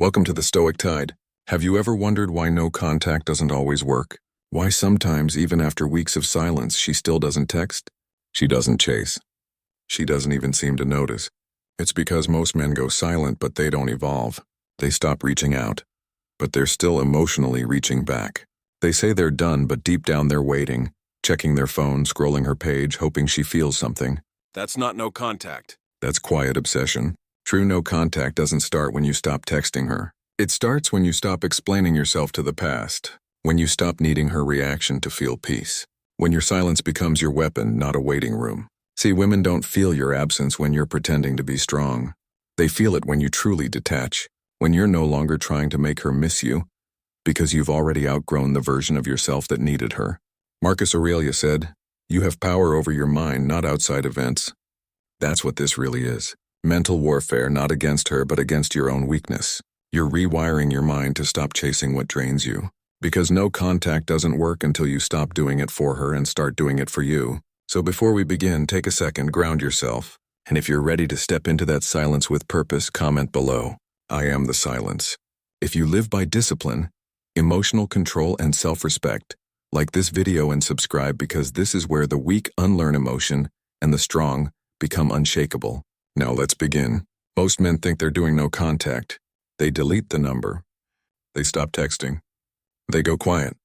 Welcome to the Stoic Tide. Have you ever wondered why no contact doesn't always work? Why sometimes, even after weeks of silence, she still doesn't text? She doesn't chase. She doesn't even seem to notice. It's because most men go silent, but they don't evolve. They stop reaching out, but they're still emotionally reaching back. They say they're done, but deep down they're waiting, checking their phone, scrolling her page, hoping she feels something. That's not no contact. That's quiet obsession. True no contact doesn't start when you stop texting her. It starts when you stop explaining yourself to the past, when you stop needing her reaction to feel peace, when your silence becomes your weapon, not a waiting room. See, women don't feel your absence when you're pretending to be strong. They feel it when you truly detach, when you're no longer trying to make her miss you, because you've already outgrown the version of yourself that needed her. Marcus Aurelius said, "You have power over your mind, not outside events." That's what this really is. Mental warfare, not against her, but against your own weakness. You're rewiring your mind to stop chasing what drains you. Because no contact doesn't work until you stop doing it for her and start doing it for you. So before we begin, take a second, ground yourself. And if you're ready to step into that silence with purpose, comment below. I am the silence. If you live by discipline, emotional control, and self-respect, like this video and subscribe, because this is where the weak unlearn emotion and the strong become unshakable. Now let's begin. Most men think they're doing no contact. They delete the number. They stop texting. They go quiet.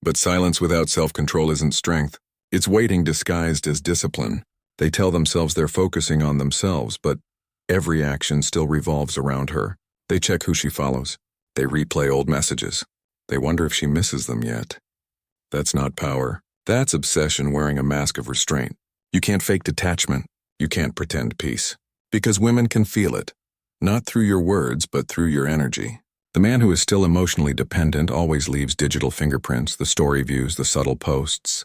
But silence without self-control isn't strength. It's waiting disguised as discipline. They tell themselves they're focusing on themselves, but every action still revolves around her. They check who she follows. They replay old messages. They wonder if she misses them yet. That's not power. That's obsession wearing a mask of restraint. You can't fake detachment. You can't pretend peace. Because women can feel it, not through your words, but through your energy. The man who is still emotionally dependent always leaves digital fingerprints, the story views, the subtle posts,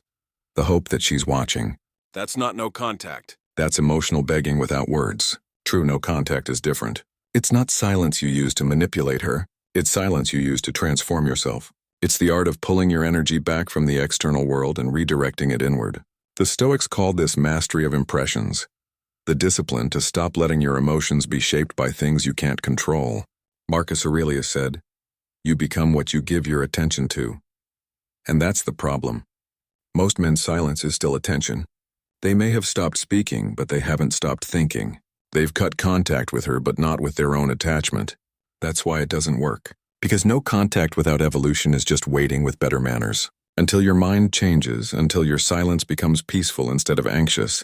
the hope that she's watching. That's not no contact. That's emotional begging without words. True no contact is different. It's not silence you use to manipulate her. It's silence you use to transform yourself. It's the art of pulling your energy back from the external world and redirecting it inward. The Stoics called this mastery of impressions. The discipline to stop letting your emotions be shaped by things you can't control. Marcus Aurelius said, "You become what you give your attention to." And that's the problem. Most men's silence is still attention. They may have stopped speaking, but they haven't stopped thinking. They've cut contact with her, but not with their own attachment. That's why it doesn't work. Because no contact without evolution is just waiting with better manners. Until your mind changes, until your silence becomes peaceful instead of anxious,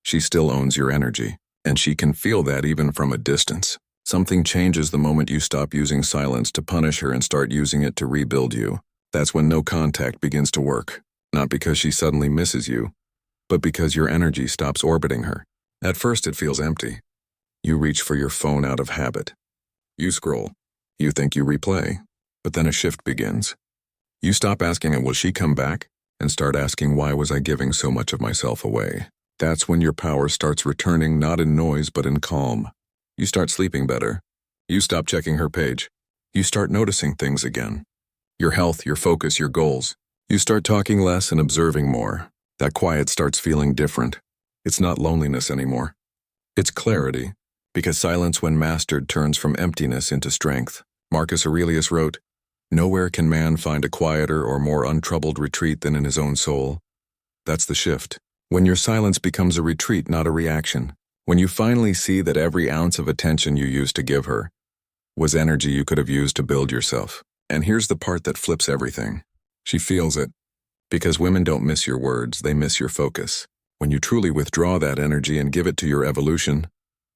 she still owns your energy, and she can feel that even from a distance. Something changes the moment you stop using silence to punish her and start using it to rebuild you. That's when no contact begins to work. Not because she suddenly misses you, but because your energy stops orbiting her. At first it feels empty. You reach for your phone out of habit. You scroll. You think you replay. But then a shift begins. You stop asking, "Will she come back?" and start asking, "Why was I giving so much of myself away?" That's when your power starts returning, not in noise, but in calm. You start sleeping better. You stop checking her page. You start noticing things again. Your health, your focus, your goals. You start talking less and observing more. That quiet starts feeling different. It's not loneliness anymore. It's clarity, because silence when mastered turns from emptiness into strength. Marcus Aurelius wrote, "Nowhere can man find a quieter or more untroubled retreat than in his own soul." That's the shift. When your silence becomes a retreat, not a reaction. When you finally see that every ounce of attention you used to give her was energy you could have used to build yourself. And here's the part that flips everything. She feels it. Because women don't miss your words, they miss your focus. When you truly withdraw that energy and give it to your evolution,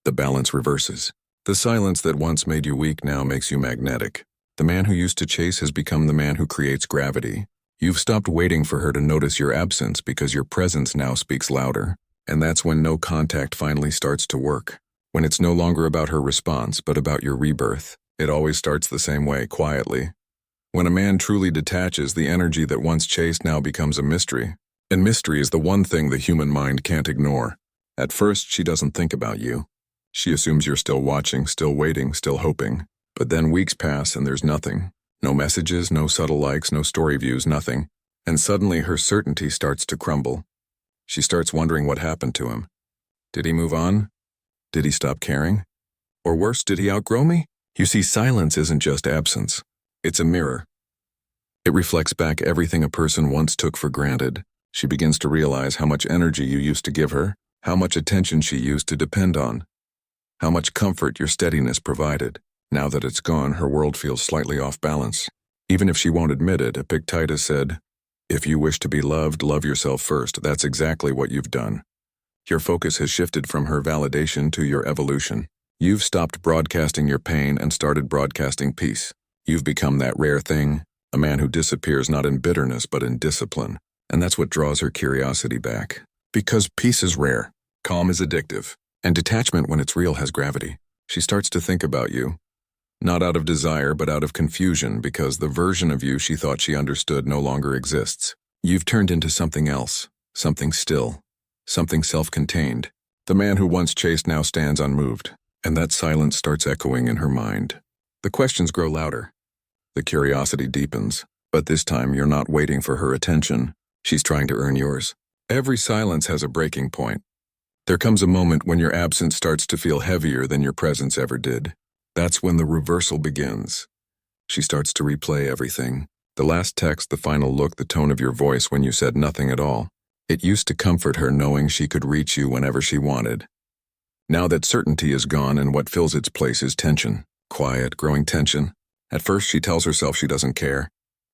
the balance reverses. The silence that once made you weak now makes you magnetic. The man who used to chase has become the man who creates gravity. You've stopped waiting for her to notice your absence because your presence now speaks louder. And that's when no contact finally starts to work. When it's no longer about her response, but about your rebirth. It always starts the same way, quietly. When a man truly detaches, the energy that once chased now becomes a mystery. And mystery is the one thing the human mind can't ignore. At first, she doesn't think about you. She assumes you're still watching, still waiting, still hoping. But then weeks pass and there's nothing. No messages, no subtle likes, no story views, nothing. And suddenly her certainty starts to crumble. She starts wondering what happened to him. Did he move on? Did he stop caring? Or worse, did he outgrow me? You see, silence isn't just absence. It's a mirror. It reflects back everything a person once took for granted. She begins to realize how much energy you used to give her, how much attention she used to depend on, how much comfort your steadiness provided. Now that it's gone, her world feels slightly off balance. Even if she won't admit it, Epictetus said, "If you wish to be loved, love yourself first." That's exactly what you've done. Your focus has shifted from her validation to your evolution. You've stopped broadcasting your pain and started broadcasting peace. You've become that rare thing, a man who disappears not in bitterness but in discipline. And that's what draws her curiosity back. Because peace is rare, calm is addictive, and detachment when it's real has gravity. She starts to think about you, not out of desire but out of confusion, because the version of you she thought she understood no longer exists. You've turned into something else, something still, something self-contained. The man who once chased now stands unmoved, and that silence starts echoing in her mind. The questions grow louder. The curiosity deepens, but this time you're not waiting for her attention. She's trying to earn yours. Every silence has a breaking point. There comes a moment when your absence starts to feel heavier than your presence ever did. That's when the reversal begins. She starts to replay everything. The last text, the final look, the tone of your voice when you said nothing at all. It used to comfort her knowing she could reach you whenever she wanted. Now that certainty is gone and what fills its place is tension. Quiet, growing tension. At first she tells herself she doesn't care.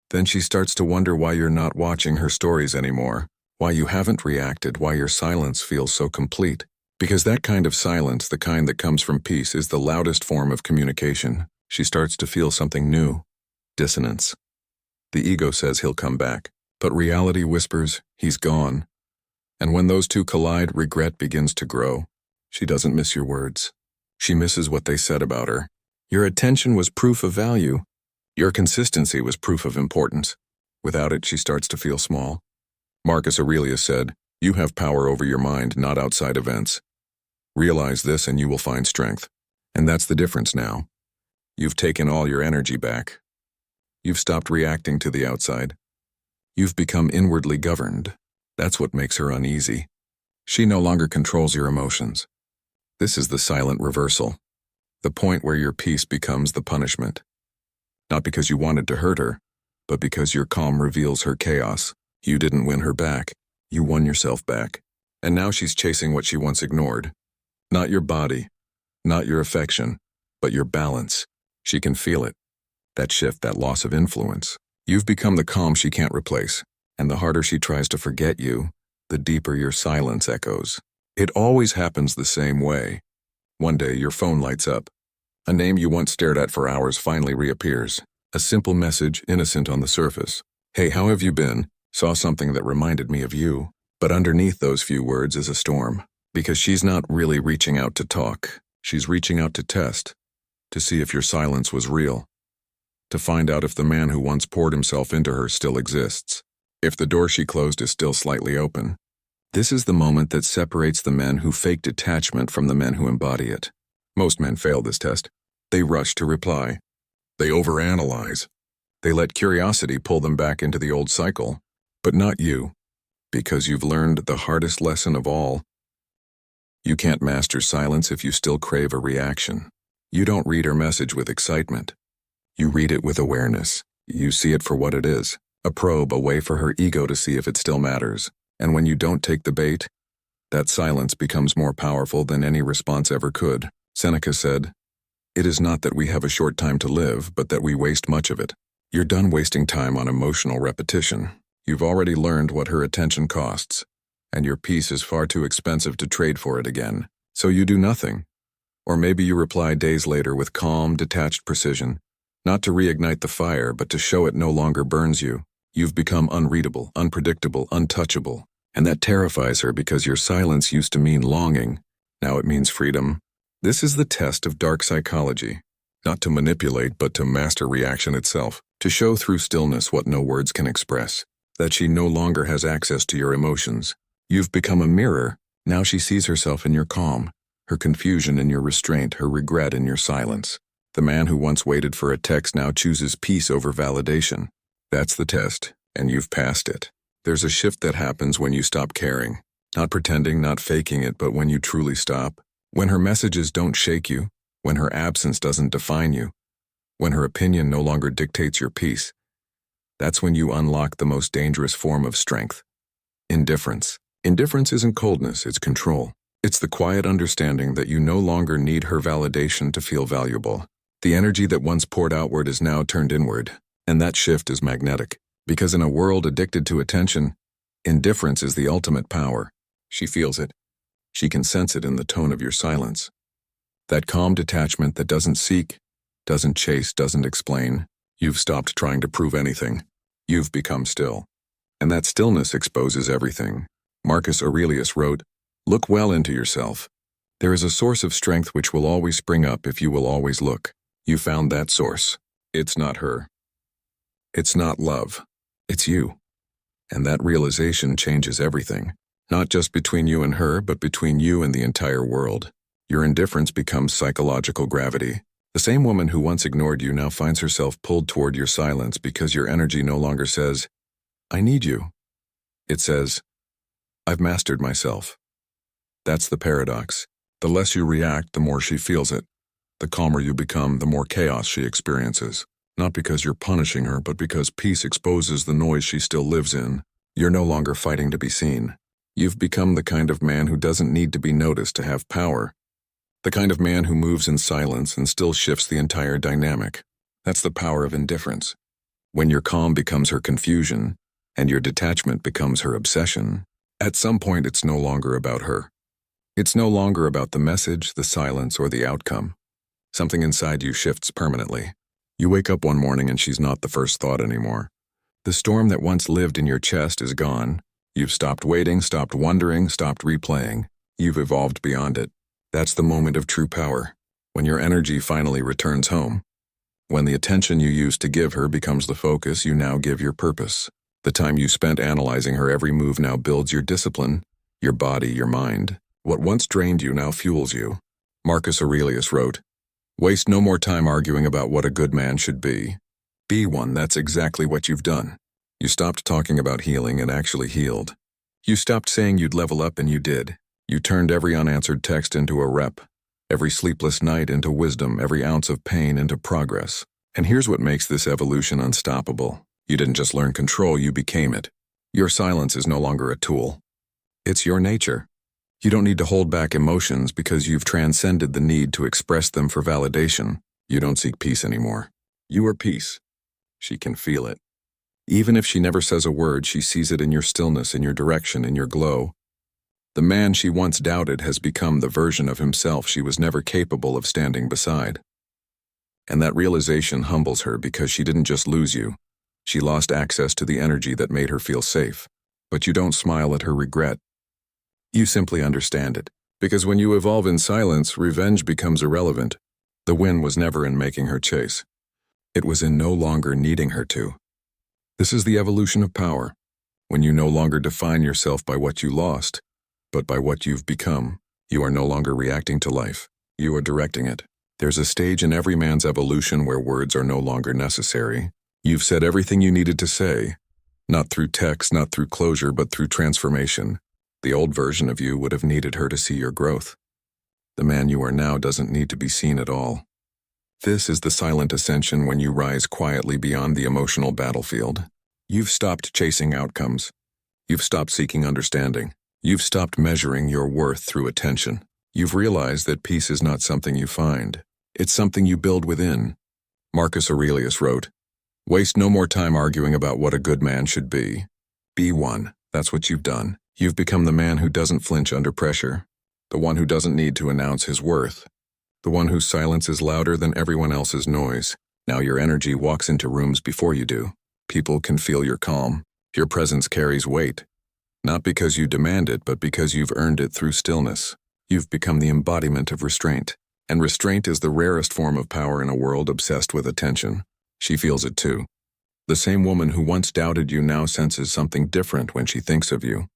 Then she starts to wonder why you're not watching her stories anymore, why you haven't reacted, why your silence feels so complete. Because that kind of silence, the kind that comes from peace, is the loudest form of communication. She starts to feel something new. Dissonance. The ego says he'll come back, but reality whispers he's gone. And when those two collide, regret begins to grow. She doesn't miss your words. She misses what they said about her. Your attention was proof of value. Your consistency was proof of importance. Without it, she starts to feel small. Marcus Aurelius said, "You have power over your mind, not outside events. Realize this and you will find strength." And that's the difference now. You've taken all your energy back. You've stopped reacting to the outside. You've become inwardly governed. That's what makes her uneasy. She no longer controls your emotions. This is the silent reversal. The point where your peace becomes the punishment. Not because you wanted to hurt her, but because your calm reveals her chaos. You didn't win her back. You won yourself back. And now she's chasing what she once ignored. Not your body, not your affection, but your balance. She can feel it. That shift, that loss of influence. You've become the calm she can't replace. And the harder she tries to forget you, the deeper your silence echoes. It always happens the same way. One day your phone lights up. A name you once stared at for hours finally reappears. A simple message, innocent on the surface. "Hey, how have you been? Saw something that reminded me of you." But underneath those few words is a storm. Because she's not really reaching out to talk. She's reaching out to test. To see if your silence was real. To find out if the man who once poured himself into her still exists. If the door she closed is still slightly open. This is the moment that separates the men who fake detachment from the men who embody it. Most men fail this test. They rush to reply. They overanalyze. They let curiosity pull them back into the old cycle. But not you. Because you've learned the hardest lesson of all. You can't master silence if you still crave a reaction. You don't read her message with excitement. You read it with awareness. You see it for what it is. A probe, a way for her ego to see if it still matters. And when you don't take the bait, that silence becomes more powerful than any response ever could. Seneca said, "It is not that we have a short time to live, but that we waste much of it." You're done wasting time on emotional repetition. You've already learned what her attention costs, and your peace is far too expensive to trade for it again. So you do nothing. Or maybe you reply days later with calm, detached precision, not to reignite the fire, but to show it no longer burns you. You've become unreadable, unpredictable, untouchable, and that terrifies her because your silence used to mean longing. Now it means freedom. This is the test of dark psychology. Not to manipulate, but to master reaction itself. To show through stillness what no words can express. That she no longer has access to your emotions. You've become a mirror. Now she sees herself in your calm, her confusion in your restraint, her regret in your silence. The man who once waited for a text now chooses peace over validation. That's the test, and you've passed it. There's a shift that happens when you stop caring. Not pretending, not faking it, but when you truly stop. When her messages don't shake you. when her absence doesn't define you, when her opinion no longer dictates your peace. That's when you unlock the most dangerous form of strength. Indifference. Indifference isn't coldness, it's control. It's the quiet understanding that you no longer need her validation to feel valuable. The energy that once poured outward is now turned inward, and that shift is magnetic. Because in a world addicted to attention, indifference is the ultimate power. She feels it. She can sense it in the tone of your silence. That calm detachment that doesn't seek, doesn't chase, doesn't explain. You've stopped trying to prove anything. You've become still. And that stillness exposes everything. Marcus Aurelius wrote, "Look well into yourself. There is a source of strength which will always spring up if you will always look." You found that source. It's not her. It's not love. It's you. And that realization changes everything. Not just between you and her, but between you and the entire world. Your indifference becomes psychological gravity. The same woman who once ignored you now finds herself pulled toward your silence because your energy no longer says, "I need you." It says, "I've mastered myself." That's the paradox. The less you react, the more she feels it. The calmer you become, the more chaos she experiences. Not because you're punishing her, but because peace exposes the noise she still lives in. You're no longer fighting to be seen. You've become the kind of man who doesn't need to be noticed to have power. The kind of man who moves in silence and still shifts the entire dynamic. That's the power of indifference. When your calm becomes her confusion, and your detachment becomes her obsession, at some point it's no longer about her. It's no longer about the message, the silence, or the outcome. Something inside you shifts permanently. You wake up one morning and she's not the first thought anymore. The storm that once lived in your chest is gone. You've stopped waiting, stopped wondering, stopped replaying. You've evolved beyond it. That's the moment of true power, when your energy finally returns home. When the attention you used to give her becomes the focus you now give your purpose. The time you spent analyzing her every move now builds your discipline, your body, your mind. What once drained you now fuels you. Marcus Aurelius wrote, "Waste no more time arguing about what a good man should be. Be one." That's exactly what you've done. You stopped talking about healing and actually healed. You stopped saying you'd level up and you did. You turned every unanswered text into a rep, every sleepless night into wisdom, every ounce of pain into progress. And here's what makes this evolution unstoppable. You didn't just learn control, you became it. Your silence is no longer a tool. It's your nature. You don't need to hold back emotions because you've transcended the need to express them for validation. You don't seek peace anymore. You are peace. She can feel it. Even if she never says a word, she sees it in your stillness, in your direction, in your glow. The man she once doubted has become the version of himself she was never capable of standing beside. And that realization humbles her because she didn't just lose you. She lost access to the energy that made her feel safe. But you don't smile at her regret. You simply understand it. Because when you evolve in silence, revenge becomes irrelevant. The win was never in making her chase. It was in no longer needing her to. This is the evolution of power. When you no longer define yourself by what you lost, but by what you've become. You are no longer reacting to life. You are directing it. There's a stage in every man's evolution where words are no longer necessary. You've said everything you needed to say, not through text, not through closure, but through transformation. The old version of you would have needed her to see your growth. The man you are now doesn't need to be seen at all. This is the silent ascension when you rise quietly beyond the emotional battlefield. You've stopped chasing outcomes. You've stopped seeking understanding. You've stopped measuring your worth through attention. You've realized that peace is not something you find. It's something you build within. Marcus Aurelius wrote, "Waste no more time arguing about what a good man should be. Be one." That's what you've done. You've become the man who doesn't flinch under pressure. The one who doesn't need to announce his worth. The one whose silence is louder than everyone else's noise. Now your energy walks into rooms before you do. People can feel your calm. Your presence carries weight. Not because you demand it, but because you've earned it through stillness. You've become the embodiment of restraint. And restraint is the rarest form of power in a world obsessed with attention. She feels it too. The same woman who once doubted you now senses something different when she thinks of you.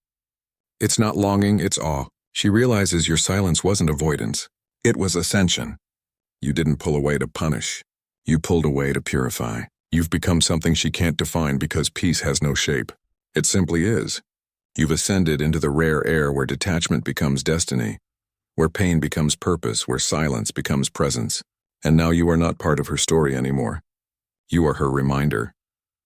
It's not longing, it's awe. She realizes your silence wasn't avoidance. It was ascension. You didn't pull away to punish. You pulled away to purify. You've become something she can't define because peace has no shape. It simply is. You've ascended into the rare air where detachment becomes destiny, where pain becomes purpose, where silence becomes presence. And now you are not part of her story anymore. You are her reminder.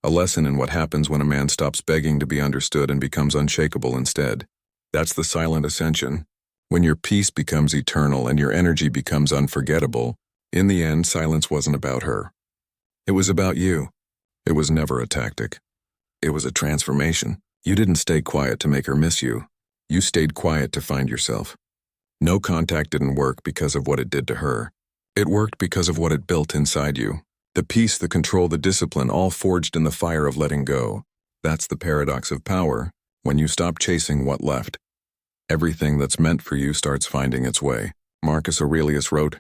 A lesson in what happens when a man stops begging to be understood and becomes unshakable instead. That's the silent ascension. When your peace becomes eternal and your energy becomes unforgettable, in the end, silence wasn't about her. It was about you. It was never a tactic. It was a transformation. You didn't stay quiet to make her miss you. You stayed quiet to find yourself. No contact didn't work because of what it did to her. It worked because of what it built inside you. The peace, the control, the discipline, all forged in the fire of letting go. That's the paradox of power. When you stop chasing what left, everything that's meant for you starts finding its way. Marcus Aurelius wrote,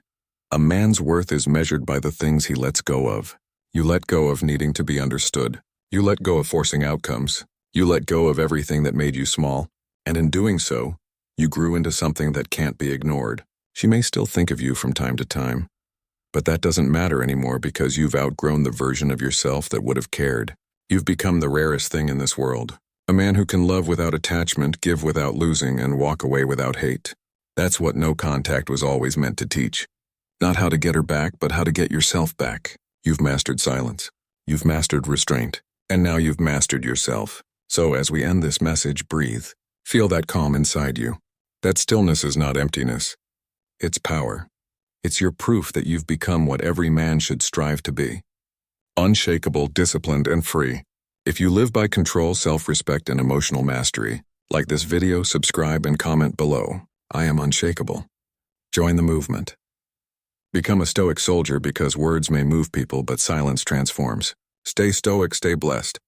"A man's worth is measured by the things he lets go of." You let go of needing to be understood. You let go of forcing outcomes. You let go of everything that made you small. And in doing so, you grew into something that can't be ignored. She may still think of you from time to time, but that doesn't matter anymore because you've outgrown the version of yourself that would have cared. You've become the rarest thing in this world. A man who can love without attachment, give without losing, and walk away without hate. That's what no contact was always meant to teach. Not how to get her back, but how to get yourself back. You've mastered silence. You've mastered restraint. And now you've mastered yourself. So as we end this message, breathe. Feel that calm inside you. That stillness is not emptiness. It's power. It's your proof that you've become what every man should strive to be. Unshakable, disciplined, and free. If you live by control, self-respect, and emotional mastery, like this video, subscribe, and comment below. I am unshakable. Join the movement. Become a stoic soldier because words may move people, but silence transforms. Stay stoic, stay blessed.